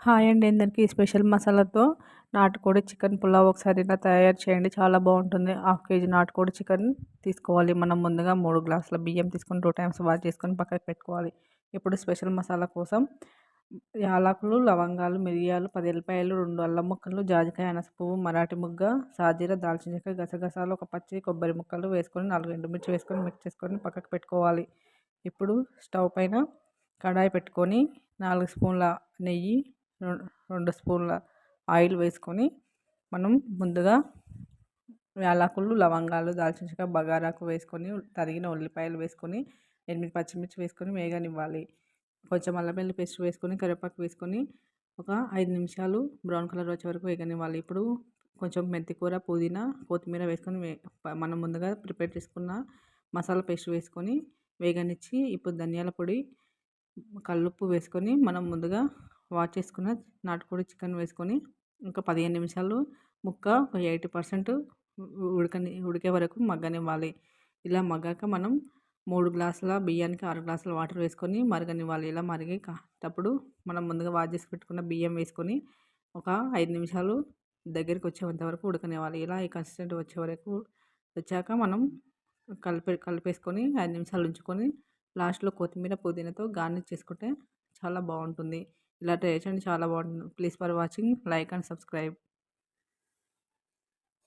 Hi అండి అందరికీ special మసాలాతో నాటుకోడి చికెన్ పులావ్ ఒకసారి ఇలా తయారు చేయండి. చాలా బాగుంటుంది. హాఫ్ కేజీ నాటుకోడి చికెన్ తీసుకోవాలి. మనం ముందుగా 3 గ్లాసుల బియ్యం తీసుకొని 2 టైమ్స్ వాష్ చేసుకొని పక్కకు పెట్టుకోవాలి. ఇప్పుడు స్పెషల్ మసాలా కోసం యాలకులు, లవంగాలు, మిరియాలు, 10 ఎల్లిపాయలు, 2 అల్లం ముక్కలు, జాజికాయ, అనాస పువ్వు, మరాఠీ మొగ్గ, సాజీర, దాల్చిన చెక్క, గసగసాలు, ఒక పచ్చి కొబ్బరి ముక్కలు వేసుకొని 4 ఎండుమిర్చి వేసుకొని మిక్స్ చేసుకొని పక్కకు పెట్టుకోవాలి. ఇప్పుడు స్టవ్ పైన కడాయి పెట్టుకొని 4 స్పూన్ల నెయ్యి, 2 స్పూన్ల ఆయిల్ వేసుకొని మనం ముందుగా యాలకులు, లవంగాలు, దాల్చిన చెక్క, బగారాకు వేసుకొని తరిగిన ఉల్లిపాయలు వేసుకొని 8 పచ్చిమిర్చి వేసుకొని వేగనివ్వాలి. కొంచెం అల్లం వెల్లుల్లి పేస్ట్ వేసుకొని కరివేపాకు వేసుకొని ఒక 5 నిమిషాలు బ్రౌన్ కలర్ వచ్చే వరకు వేగనివ్వాలి. ఇప్పుడు కొంచెం మెంతికూర, పుదీనా, కొత్తిమీర వేసుకొని మనం ముందుగా ప్రిపేర్ చేసుకున్న మసాలా పేస్ట్ వేసుకొని వేగనిచ్చి ఇప్పుడు ధనియాల పొడి, కల్లుప్పు వేసుకొని మనం ముందుగా వాష్ చేసుకున్న నాటుకోడి చికెన్ వేసుకొని ఇంకా 15 నిమిషాలు ముక్క ఒక 80% ఉడికే వరకు మగ్గనివ్వాలి. ఇలా మగ్గాక మనం 3 గ్లాసుల బియ్యానికి 6 గ్లాసుల వాటర్ వేసుకొని మరగనివ్వాలి. ఇలా మరిగేటప్పుడు మనం ముందుగా వాష్ చేసి పెట్టుకున్న బియ్యం వేసుకొని ఒక 5 నిమిషాలు దగ్గరికి వచ్చేంత వరకు ఉడకనివ్వాలి. ఇలా ఈ కన్సిస్టెంట్ వచ్చే వరకు వచ్చాక మనం కలిపేసుకొని 5 నిమిషాలు ఉంచుకొని లాస్ట్‌లో కొత్తిమీర, పుదీనాతో గార్నిష్ చేసుకుంటే చాలా బాగుంటుంది. ఇలా ట్రై చేయండి, చాలా బాగుంటుంది. Please for watching, like and subscribe.